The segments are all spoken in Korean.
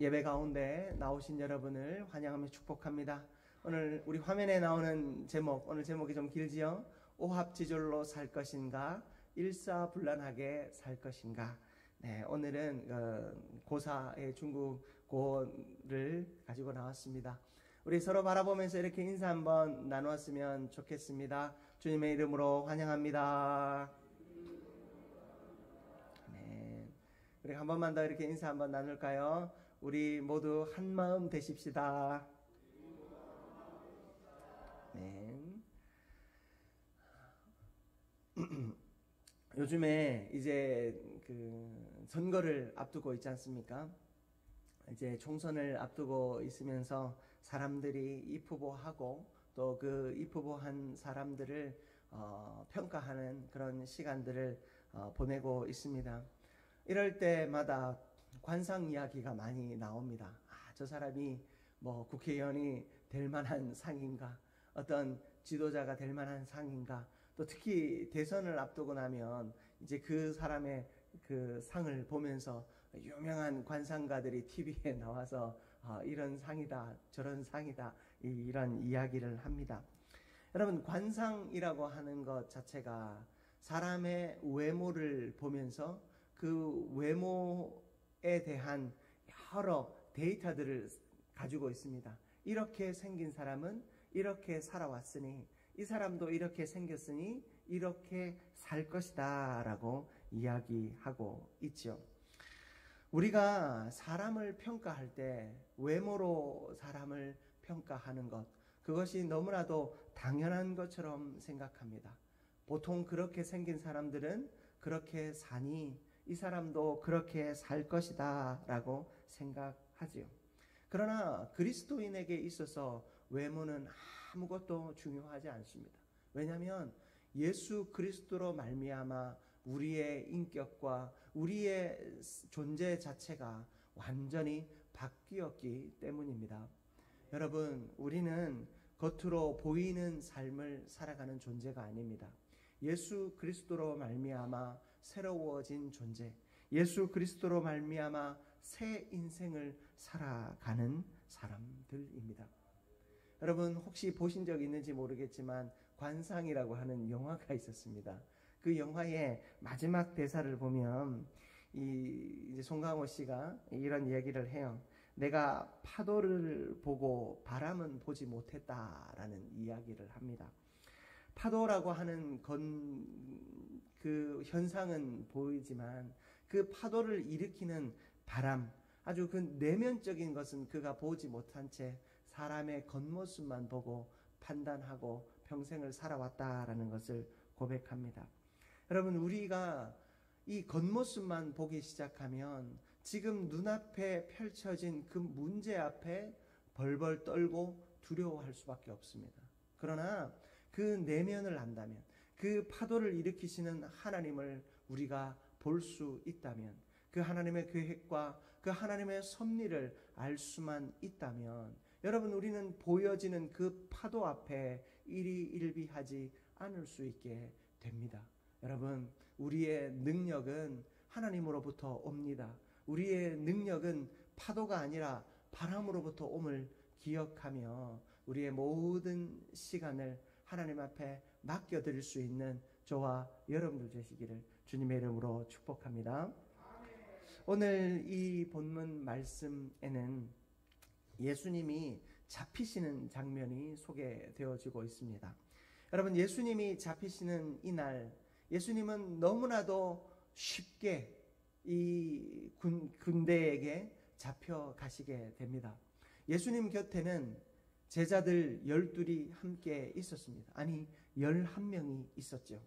예배 가운데 나오신 여러분을 환영하며 축복합니다. 오늘 우리 화면에 나오는 제목, 오늘 제목이 좀 길지요? 오합지졸로 살 것인가? 일사불란하게 살 것인가? 네, 오늘은 고사의 중국고를 가지고 나왔습니다. 우리 서로 바라보면서 이렇게 인사 한번 나누었으면 좋겠습니다. 주님의 이름으로 환영합니다. 네, 우리 한 번만 더 이렇게 인사 한번 나눌까요? 우리 모두 한 마음 되십시다. 네. 요즘에 이제 선거를 앞두고 있지 않습니까? 이제 총선을 앞두고 있으면서 사람들이 입후보하고 또 그 입후보한 사람들을 평가하는 그런 시간들을 보내고 있습니다. 이럴 때마다 관상 이야기가 많이 나옵니다. 저 사람이 뭐 국회의원이 될 만한 상인가, 어떤 지도자가 될 만한 상인가, 또 특히 대선을 앞두고 나면 이제 그 사람의 그 상을 보면서 유명한 관상가들이 TV에 나와서 이런 상이다, 저런 상이다, 이런 이야기를 합니다. 여러분, 관상이라고 하는 것 자체가 사람의 외모를 보면서 그 외모에 대한 여러 데이터들을 가지고 있습니다. 이렇게 생긴 사람은 이렇게 살아왔으니, 이 사람도 이렇게 생겼으니 이렇게 살 것이다 라고 이야기하고 있죠. 우리가 사람을 평가할 때 외모로 사람을 평가하는 것, 그것이 너무나도 당연한 것처럼 생각합니다. 보통 그렇게 생긴 사람들은 그렇게 사니 이 사람도 그렇게 살 것이다 라고 생각하지요. 그러나 그리스도인에게 있어서 외모는 아무것도 중요하지 않습니다. 왜냐하면 예수 그리스도로 말미암아 우리의 인격과 우리의 존재 자체가 완전히 바뀌었기 때문입니다. 여러분, 우리는 겉으로 보이는 삶을 살아가는 존재가 아닙니다. 예수 그리스도로 말미암아 새로워진 존재, 예수 그리스도로 말미암아 새 인생을 살아가는 사람들입니다. 여러분, 혹시 보신 적 있는지 모르겠지만 관상이라고 하는 영화가 있었습니다. 그 영화의 마지막 대사를 보면 이제 송강호 씨가 이런 얘기를 해요. 내가 파도를 보고 바람은 보지 못했다라는 이야기를 합니다. 파도라고 하는 그 현상은 보이지만 그 파도를 일으키는 바람, 아주 그 내면적인 것은 그가 보지 못한 채 사람의 겉모습만 보고 판단하고 평생을 살아왔다라는 것을 고백합니다. 여러분, 우리가 이 겉모습만 보기 시작하면 지금 눈앞에 펼쳐진 그 문제 앞에 벌벌 떨고 두려워할 수밖에 없습니다. 그러나 그 내면을 안다면, 그 파도를 일으키시는 하나님을 우리가 볼 수 있다면, 그 하나님의 계획과 그 하나님의 섭리를 알 수만 있다면, 여러분, 우리는 보여지는 그 파도 앞에 일희일비하지 않을 수 있게 됩니다. 여러분, 우리의 능력은 하나님으로부터 옵니다. 우리의 능력은 파도가 아니라 바람으로부터 옴을 기억하며 우리의 모든 시간을 하나님 앞에 맡겨드릴 수 있는 저와 여러분들 되시기를 주님의 이름으로 축복합니다. 오늘 이 본문 말씀에는 예수님이 잡히시는 장면이 소개되어지고 있습니다. 여러분, 예수님이 잡히시는 이날, 예수님은 너무나도 쉽게 이 군대에게 잡혀가시게 됩니다. 예수님 곁에는 제자들 12이 함께 있었습니다. 아니, 11명이 있었죠.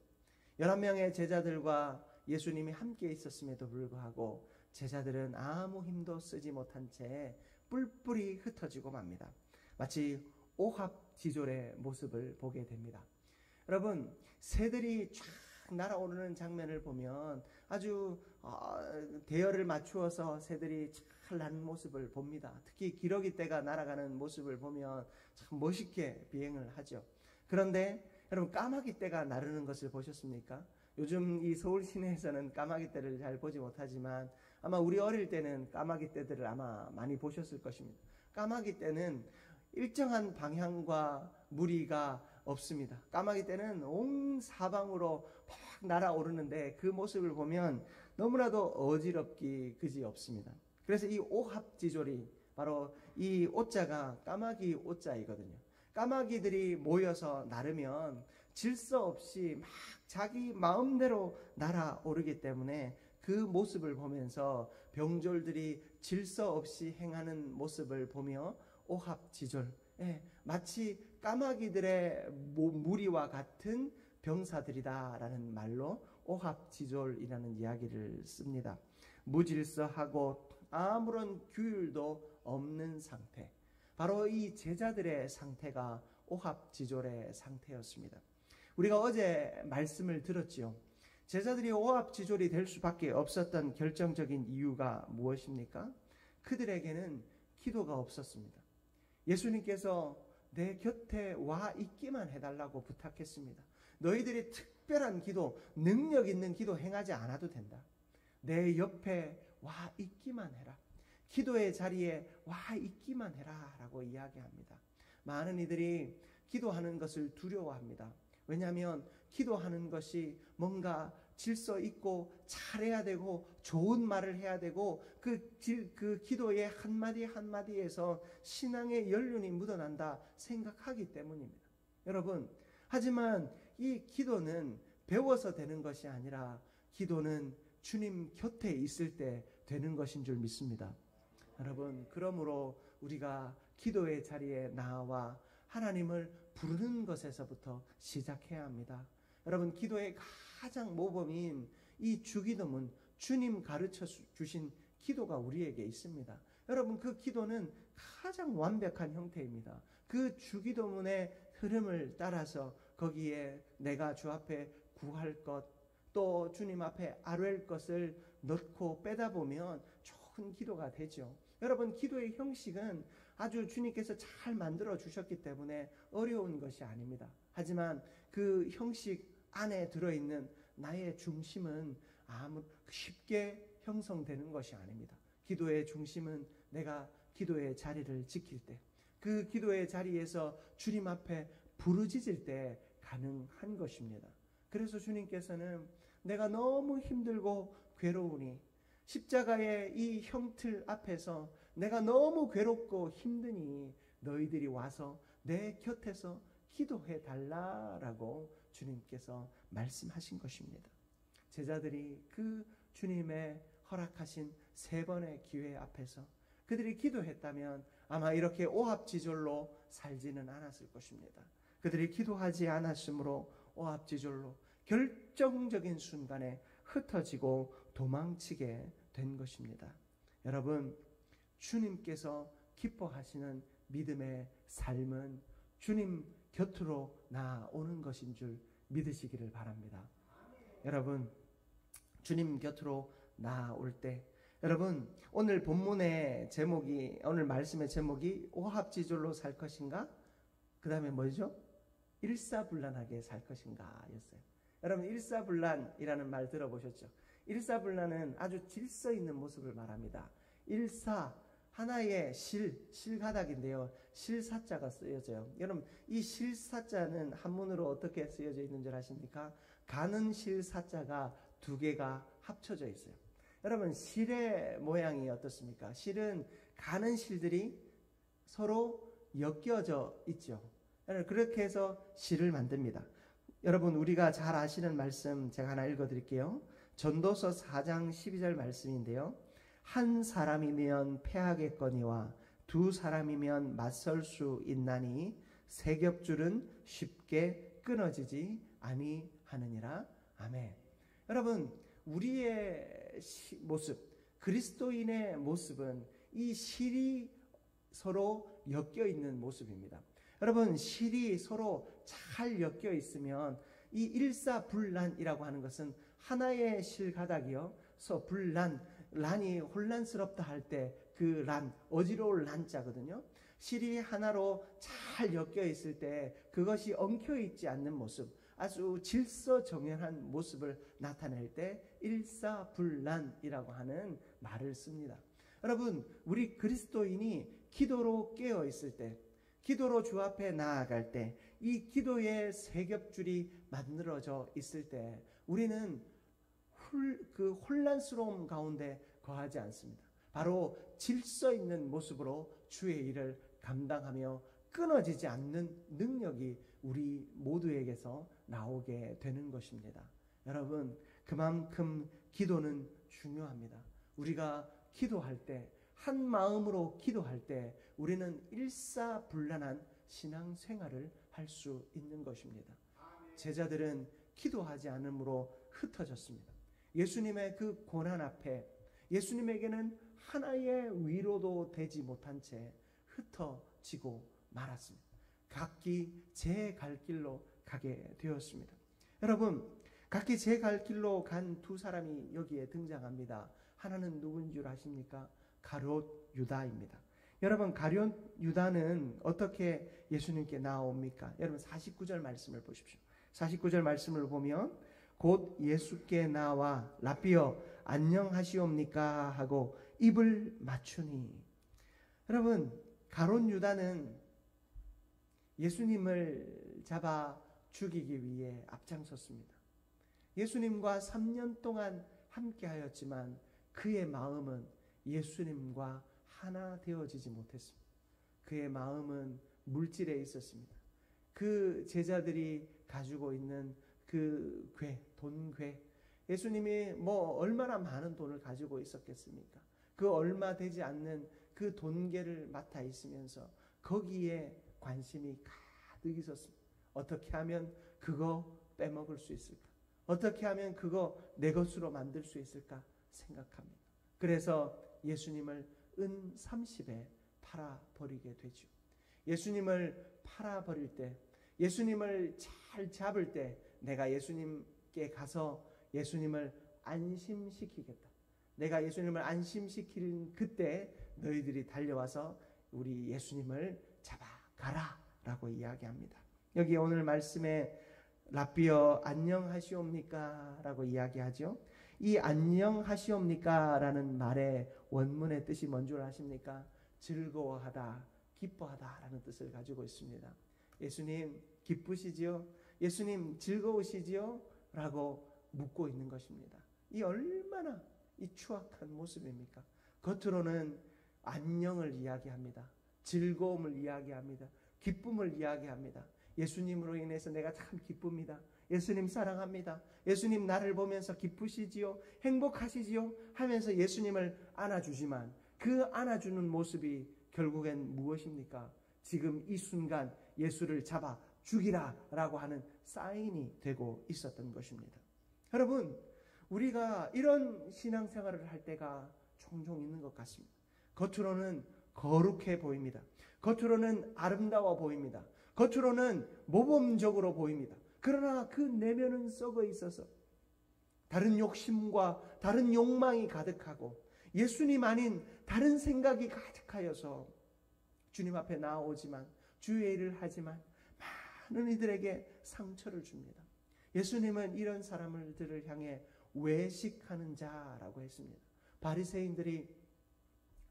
11명의 제자들과 예수님이 함께 있었음에도 불구하고 제자들은 아무 힘도 쓰지 못한 채 뿔뿔이 흩어지고 맙니다. 마치 오합지졸의 모습을 보게 됩니다. 여러분, 새들이 쫙 날아오르는 장면을 보면 아주 대열을 맞추어서 새들이 잘 나는 모습을 봅니다. 특히 기러기 떼가 날아가는 모습을 보면 참 멋있게 비행을 하죠. 그런데 여러분, 까마귀 떼가 나르는 것을 보셨습니까? 요즘 이 서울 시내에서는 까마귀 떼를 잘 보지 못하지만 아마 우리 어릴 때는 까마귀 떼들을 아마 많이 보셨을 것입니다. 까마귀 떼는 일정한 방향과 무리가 없습니다. 까마귀 떼는 온 사방으로 막 날아오르는데 그 모습을 보면 너무나도 어지럽기 그지 없습니다. 그래서 이 오합지졸이 바로 이 오자가 까마귀 오자이거든요. 까마귀들이 모여서 나르면 질서 없이 막 자기 마음대로 날아오르기 때문에 그 모습을 보면서 병졸들이 질서 없이 행하는 모습을 보며 오합지졸, 마치 까마귀들의 무리와 같은 병사들이다라는 말로 오합지졸이라는 이야기를 씁니다. 무질서하고 아무런 규율도 없는 상태, 바로 이 제자들의 상태가 오합지졸의 상태였습니다. 우리가 어제 말씀을 들었지요. 제자들이 오합지졸이 될 수밖에 없었던 결정적인 이유가 무엇입니까? 그들에게는 기도가 없었습니다. 예수님께서 내 곁에 와 있기만 해달라고 부탁했습니다. 너희들이 특별한 기도, 능력 있는 기도 행하지 않아도 된다. 내 옆에 와 있기만 해라. 기도의 자리에 와 있기만 해라 라고 이야기합니다. 많은 이들이 기도하는 것을 두려워합니다. 왜냐하면 기도하는 것이 뭔가 질서 있고 잘해야 되고 좋은 말을 해야 되고 그 기도의 한마디 한마디에서 신앙의 연륜이 묻어난다 생각하기 때문입니다. 여러분, 하지만 이 기도는 배워서 되는 것이 아니라 기도는 주님 곁에 있을 때 되는 것인 줄 믿습니다. 여러분, 그러므로 우리가 기도의 자리에 나와 하나님을 부르는 것에서부터 시작해야 합니다. 여러분, 기도의 가장 모범인 이 주기도문, 주님 가르쳐 주신 기도가 우리에게 있습니다. 여러분, 그 기도는 가장 완벽한 형태입니다. 그 주기도문의 흐름을 따라서 거기에 내가 주 앞에 구할 것, 또 주님 앞에 아뢰을 것을 넣고 빼다 보면 좋은 기도가 되죠. 여러분, 기도의 형식은 아주 주님께서 잘 만들어 주셨기 때문에 어려운 것이 아닙니다. 하지만 그 형식 안에 들어있는 나의 중심은 아무 쉽게 형성되는 것이 아닙니다. 기도의 중심은 내가 기도의 자리를 지킬 때, 그 기도의 자리에서 주님 앞에 부르짖을 때 가능한 것입니다. 그래서 주님께서는 내가 너무 힘들고 괴로우니, 십자가의 이 형틀 앞에서 내가 너무 괴롭고 힘드니 너희들이 와서 내 곁에서 기도해 달라라고 주님께서 말씀하신 것입니다. 제자들이 그 주님의 허락하신 3번의 기회 앞에서 그들이 기도했다면 아마 이렇게 오합지졸로 살지는 않았을 것입니다. 그들이 기도하지 않았으므로 오합지졸로 결정적인 순간에 흩어지고 도망치게 된 것입니다. 여러분, 주님께서 기뻐하시는 믿음의 삶은 주님 곁으로 나오는 것인 줄 믿으시기를 바랍니다. 여러분, 주님 곁으로 나올 때, 여러분, 오늘 본문의 제목이, 오늘 말씀의 제목이 오합지졸로 살 것인가? 그 다음에 뭐죠? 일사불란하게 살 것인가 였어요. 여러분, 일사불란이라는 말 들어보셨죠? 일사불란은 아주 질서 있는 모습을 말합니다. 일사, 하나의 실가닥인데요. 실사자가 쓰여져요. 여러분, 이 실사자는 한문으로 어떻게 쓰여져 있는 줄 아십니까? 가는 실사자가 2개가 합쳐져 있어요. 여러분, 실의 모양이 어떻습니까? 실은 가는 실들이 서로 엮여져 있죠. 그렇게 해서 실을 만듭니다. 여러분, 우리가 잘 아시는 말씀 제가 하나 읽어드릴게요. 전도서 4장 12절 말씀인데요. 한 사람이면 패하겠거니와 2 사람이면 맞설 수 있나니 세 겹줄은 쉽게 끊어지지 아니하느니라. 아멘. 여러분, 우리의 모습, 그리스도인의 모습은 이 실이 서로 엮여 있는 모습입니다. 여러분, 실이 서로 잘 엮여 있으면 이 일사불란이라고 하는 것은 하나의 실가닥이요, 란이 혼란스럽다 할 때 그 란, 어지러울 란자거든요. 실이 하나로 잘 엮여 있을 때 그것이 엉켜 있지 않는 모습, 아주 질서정연한 모습을 나타낼 때 일사불란이라고 하는 말을 씁니다. 여러분, 우리 그리스도인이 기도로 깨어 있을 때, 기도로 주 앞에 나아갈 때, 이 기도의 세 겹줄이 만들어져 있을 때 우리는 그 혼란스러움 가운데 거하지 않습니다. 바로 질서 있는 모습으로 주의 일을 감당하며 끊어지지 않는 능력이 우리 모두에게서 나오게 되는 것입니다. 여러분, 그만큼 기도는 중요합니다. 우리가 기도할 때, 한 마음으로 기도할 때 우리는 일사불란한 신앙생활을 할 수 있는 것입니다. 제자들은 기도하지 않음으로 흩어졌습니다. 예수님의 그 고난 앞에 예수님에게는 하나의 위로도 되지 못한 채 흩어지고 말았습니다. 각기 제 갈 길로 가게 되었습니다. 여러분, 각기 제 갈 길로 간 두 사람이 여기에 등장합니다. 하나는 누구인 줄 아십니까? 가룟 유다입니다. 여러분, 가룟 유다는 어떻게 예수님께 나옵니까? 여러분, 49절 말씀을 보십시오. 49절 말씀을 보면 곧 예수께 나와 라삐어 안녕하시옵니까 하고 입을 맞추니. 여러분, 가룟 유다는 예수님을 잡아 죽이기 위해 앞장섰습니다. 예수님과 3년 동안 함께하였지만 그의 마음은 예수님과 하나 되어지지 못했습니다. 그의 마음은 물질에 있었습니다. 그 제자들이 가지고 있는 그 돈괴, 예수님이 얼마나 많은 돈을 가지고 있었겠습니까? 그 얼마 되지 않는 그 돈괴를 맡아 있으면서 거기에 관심이 가득 있었습니다. 어떻게 하면 그거 빼먹을 수 있을까? 어떻게 하면 그거 내 것으로 만들 수 있을까 생각합니다. 그래서 예수님을 은 30에 팔아버리게 되죠. 예수님을 팔아버릴 때, 예수님을 잘 잡을 때 내가 예수님께 가서 예수님을 안심시키겠다. 내가 예수님을 안심시키는 그때 너희들이 달려와서 우리 예수님을 잡아가라 라고 이야기합니다. 여기 오늘 말씀에 라삐어 안녕하시옵니까 라고 이야기하죠. 이 안녕하시옵니까 라는 말의 원문의 뜻이 뭔 줄 아십니까? 즐거워하다, 기뻐하다 라는 뜻을 가지고 있습니다. 예수님 기쁘시지요? 예수님 즐거우시지요? 라고 묻고 있는 것입니다. 이 얼마나 이 추악한 모습입니까? 겉으로는 안녕을 이야기합니다. 즐거움을 이야기합니다. 기쁨을 이야기합니다. 예수님으로 인해서 내가 참 기쁩니다. 예수님 사랑합니다. 예수님 나를 보면서 기쁘시지요? 행복하시지요? 하면서 예수님을 안아주지만 그 안아주는 모습이 결국엔 무엇입니까? 지금 이 순간 예수를 잡아 죽이라 라고 하는 사인이 되고 있었던 것입니다. 여러분, 우리가 이런 신앙생활을 할 때가 종종 있는 것 같습니다. 겉으로는 거룩해 보입니다. 겉으로는 아름다워 보입니다. 겉으로는 모범적으로 보입니다. 그러나 그 내면은 썩어 있어서 다른 욕심과 다른 욕망이 가득하고 예수님 아닌 다른 생각이 가득하여서 주님 앞에 나오지만 주의 일을 하지만 많은 이들에게 상처를 줍니다. 예수님은 이런 사람들을 향해 외식하는 자라고 했습니다. 바리새인들이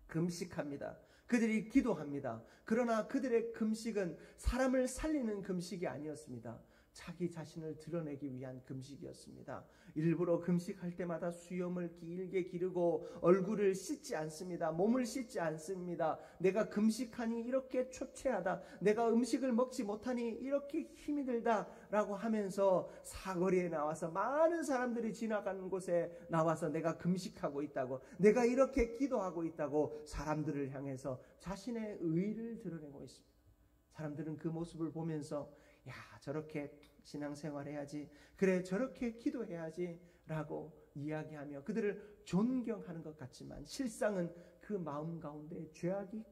금식합니다. 그들이 기도합니다. 그러나 그들의 금식은 사람을 살리는 금식이 아니었습니다. 자기 자신을 드러내기 위한 금식이었습니다. 일부러 금식할 때마다 수염을 길게 기르고 얼굴을 씻지 않습니다. 몸을 씻지 않습니다. 내가 금식하니 이렇게 초췌하다. 내가 음식을 먹지 못하니 이렇게 힘이 들다라고 하면서 사거리에 나와서 많은 사람들이 지나가는 곳에 나와서 내가 금식하고 있다고, 내가 이렇게 기도하고 있다고 사람들을 향해서 자신의 의의를 드러내고 있습니다. 사람들은 그 모습을 보면서 야, 저렇게 신앙생활 해야지, 그래 저렇게 기도해야지 라고 이야기하며 그들을 존경하는 것 같지만 실상은 그 마음 가운데 죄악이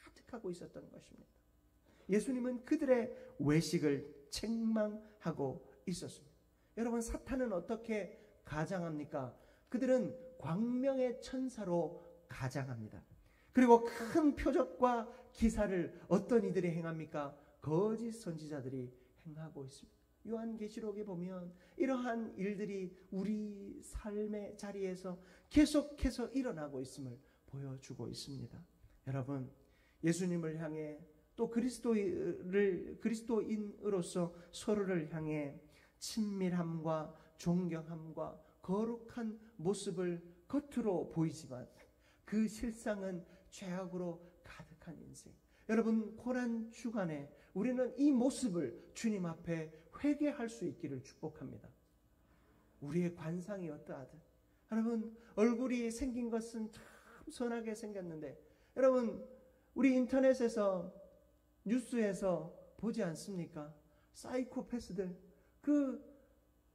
가득하고 있었던 것입니다. 예수님은 그들의 외식을 책망하고 있었습니다. 여러분, 사탄은 어떻게 가장합니까? 그들은 광명의 천사로 가장합니다. 그리고 큰 표적과 기사를 어떤 이들이 행합니까? 거짓 선지자들이 행하고 있습니다. 요한계시록에 보면 이러한 일들이 우리 삶의 자리에서 계속해서 일어나고 있음을 보여주고 있습니다. 여러분, 예수님을 향해 또 그리스도인으로서 서로를 향해 친밀함과 존경함과 거룩한 모습을 겉으로 보이지만 그 실상은 죄악으로 가득한 인생. 여러분, 고난 주간에 우리는 이 모습을 주님 앞에 회개할 수 있기를 축복합니다. 우리의 관상이 어떠하든, 여러분, 얼굴이 생긴 것은 참 선하게 생겼는데, 여러분, 우리 인터넷에서 뉴스에서 보지 않습니까? 사이코패스들, 그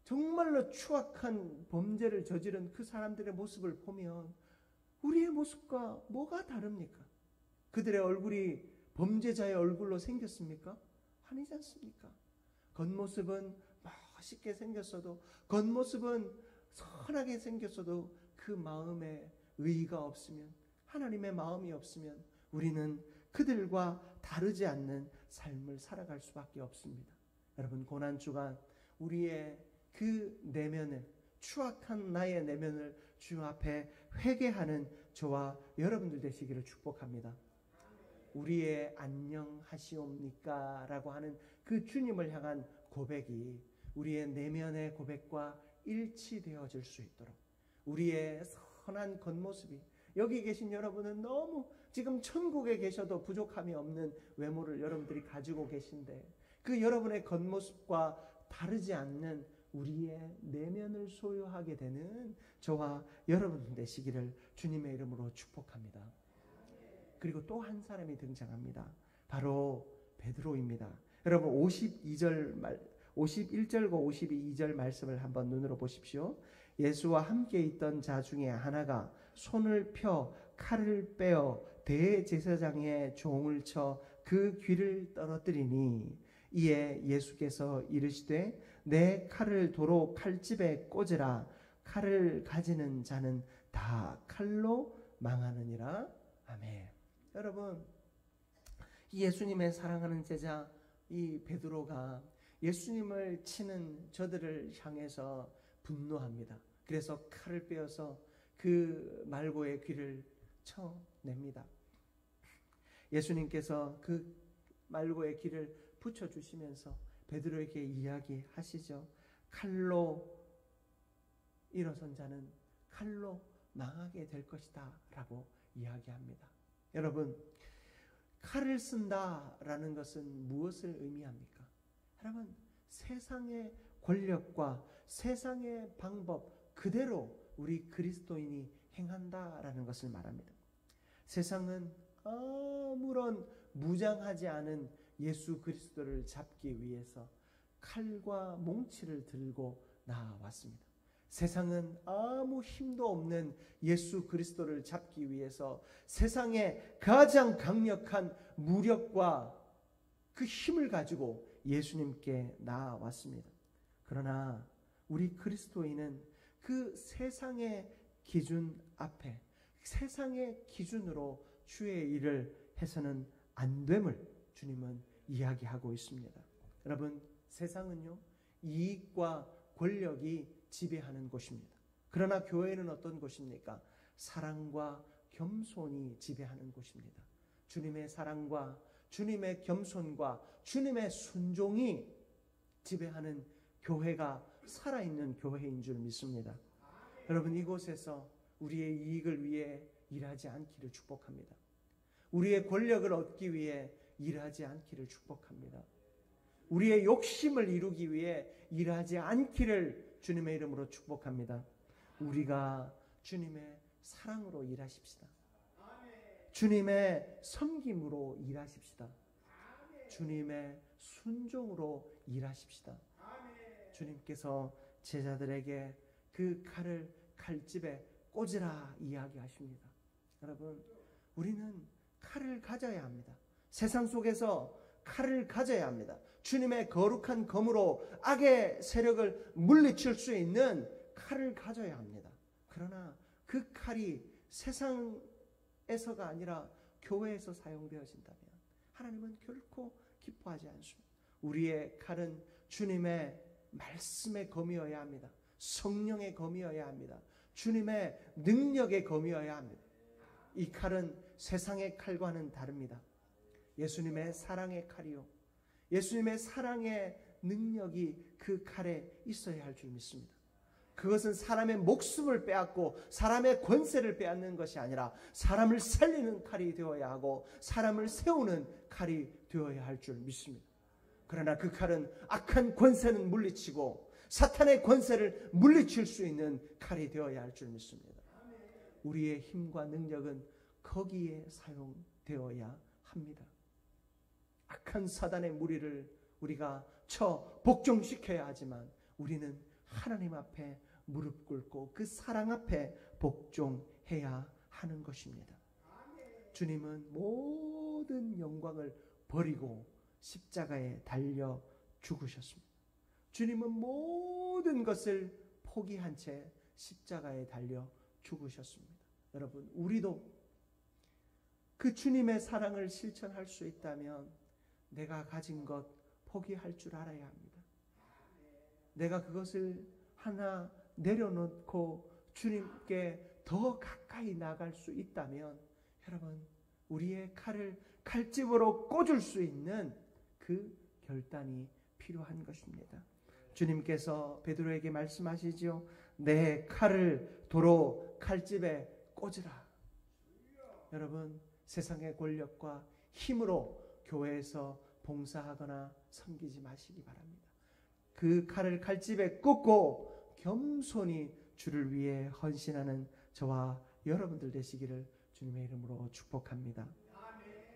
정말로 추악한 범죄를 저지른 그 사람들의 모습을 보면 우리의 모습과 뭐가 다릅니까? 그들의 얼굴이 범죄자의 얼굴로 생겼습니까? 아니지 않습니까? 겉모습은 멋있게 생겼어도, 겉모습은 선하게 생겼어도 그 마음에 의의가 없으면, 하나님의 마음이 없으면 우리는 그들과 다르지 않는 삶을 살아갈 수밖에 없습니다. 여러분, 고난주간 우리의 그 내면을, 추악한 나의 내면을 주 앞에 회개하는 저와 여러분들 되시기를 축복합니다. 우리의 안녕하시옵니까? 라고 하는 그 주님을 향한 고백이 우리의 내면의 고백과 일치되어질 수 있도록, 우리의 선한 겉모습이, 여기 계신 여러분은 너무 지금 천국에 계셔도 부족함이 없는 외모를 여러분들이 가지고 계신데, 그 여러분의 겉모습과 다르지 않는 우리의 내면을 소유하게 되는 저와 여러분 되시기를 주님의 이름으로 축복합니다. 그리고 또 한 사람이 등장합니다. 바로 베드로입니다. 여러분, 51절과 52절 말씀을 한번 눈으로 보십시오. 예수와 함께 있던 자 중에 하나가 손을 펴 칼을 빼어 대제사장의 종을 쳐 그 귀를 떨어뜨리니, 이에 예수께서 이르시되 내 칼을 도로 칼집에 꽂으라. 칼을 가지는 자는 다 칼로 망하느니라. 아멘. 여러분, 예수님의 사랑하는 제자 이 베드로가 예수님을 치는 저들을 향해서 분노합니다. 그래서 칼을 빼어서 그 말고의 귀를 쳐냅니다. 예수님께서 그 말고의 귀를 붙여주시면서 베드로에게 이야기하시죠. 칼로 일어선 자는 칼로 망하게 될 것이다 라고 이야기합니다. 여러분, 칼을 쓴다라는 것은 무엇을 의미합니까? 여러분, 세상의 권력과 세상의 방법 그대로 우리 그리스도인이 행한다라는 것을 말합니다. 세상은 아무런 무장하지 않은 예수 그리스도를 잡기 위해서 칼과 몽치를 들고 나왔습니다. 세상은 아무 힘도 없는 예수 그리스도를 잡기 위해서 세상의 가장 강력한 무력과 그 힘을 가지고 예수님께 나아왔습니다. 그러나 우리 그리스도인은 그 세상의 기준 앞에, 세상의 기준으로 주의 일을 해서는 안 됨을 주님은 이야기하고 있습니다. 여러분, 세상은요, 이익과 권력이 지배하는 곳입니다. 그러나 교회는 어떤 곳입니까? 사랑과 겸손이 지배하는 곳입니다. 주님의 사랑과 주님의 겸손과 주님의 순종이 지배하는 교회가 살아있는 교회인 줄 믿습니다. 여러분, 이곳에서 우리의 이익을 위해 일하지 않기를 축복합니다. 우리의 권력을 얻기 위해 일하지 않기를 축복합니다. 우리의 욕심을 이루기 위해 일하지 않기를 주님의 이름으로 축복합니다. 우리가 주님의 사랑으로 일하십시다. 주님의 섬김으로 일하십시다. 주님의 순종으로 일하십시다. 주님께서 제자들에게 그 칼을 칼집에 꽂으라 이야기하십니다. 여러분, 우리는 칼을 가져야 합니다. 세상 속에서 칼을 가져야 합니다. 주님의 거룩한 검으로 악의 세력을 물리칠 수 있는 칼을 가져야 합니다. 그러나 그 칼이 세상에서가 아니라 교회에서 사용되어진다면 하나님은 결코 기뻐하지 않습니다. 우리의 칼은 주님의 말씀의 검이어야 합니다. 성령의 검이어야 합니다. 주님의 능력의 검이어야 합니다. 이 칼은 세상의 칼과는 다릅니다. 예수님의 사랑의 칼이요, 예수님의 사랑의 능력이 그 칼에 있어야 할 줄 믿습니다. 그것은 사람의 목숨을 빼앗고 사람의 권세를 빼앗는 것이 아니라 사람을 살리는 칼이 되어야 하고 사람을 세우는 칼이 되어야 할 줄 믿습니다. 그러나 그 칼은 악한 권세는 물리치고 사탄의 권세를 물리칠 수 있는 칼이 되어야 할 줄 믿습니다. 우리의 힘과 능력은 거기에 사용되어야 합니다. 악한 사단의 무리를 우리가 쳐 복종시켜야 하지만 우리는 하나님 앞에 무릎 꿇고 그 사랑 앞에 복종해야 하는 것입니다. 주님은 모든 영광을 버리고 십자가에 달려 죽으셨습니다. 주님은 모든 것을 포기한 채 십자가에 달려 죽으셨습니다. 여러분, 우리도 그 주님의 사랑을 실천할 수 있다면 내가 가진 것 포기할 줄 알아야 합니다. 내가 그것을 하나 내려놓고 주님께 더 가까이 나갈 수 있다면 여러분, 우리의 칼을 칼집으로 꽂을 수 있는 그 결단이 필요한 것입니다. 주님께서 베드로에게 말씀하시죠. 내 칼을 도로 칼집에 꽂으라. 여러분, 세상의 권력과 힘으로 교회에서 봉사하거나 섬기지 마시기 바랍니다. 그 칼을 칼집에 꽂고 겸손히 주를 위해 헌신하는 저와 여러분들 되시기를 주님의 이름으로 축복합니다.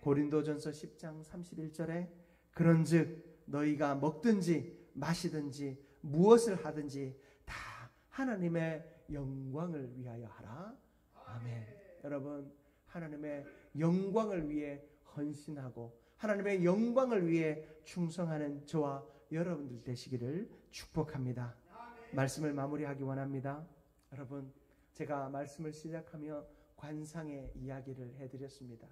고린도전서 10장 31절에 그런즉 너희가 먹든지 마시든지 무엇을 하든지 다 하나님의 영광을 위하여 하라. 아멘. 여러분, 하나님의 영광을 위해 헌신하고 하나님의 영광을 위해 충성하는 저와 여러분들 되시기를 축복합니다. 말씀을 마무리하기 원합니다. 여러분, 제가 말씀을 시작하며 관상의 이야기를 해드렸습니다.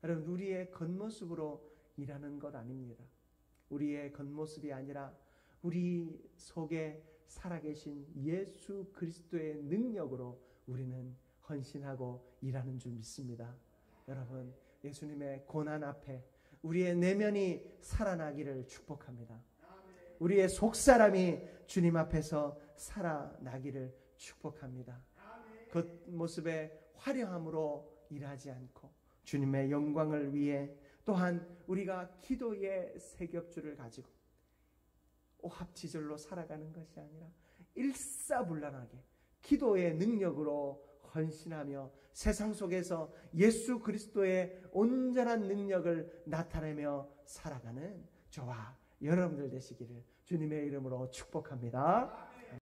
여러분, 우리의 겉모습으로 일하는 것 아닙니다. 우리의 겉모습이 아니라 우리 속에 살아계신 예수 그리스도의 능력으로 우리는 헌신하고 일하는 줄 믿습니다. 여러분, 예수님의 고난 앞에 우리의 내면이 살아나기를 축복합니다. 우리의 속사람이 주님 앞에서 살아나기를 축복합니다. 겉모습의 화려함으로 일하지 않고 주님의 영광을 위해, 또한 우리가 기도의 세 겹줄을 가지고 오합지졸로 살아가는 것이 아니라 일사불란하게 기도의 능력으로 헌신하며 세상 속에서 예수 그리스도의 온전한 능력을 나타내며 살아가는 저와 여러분들 되시기를 주님의 이름으로 축복합니다.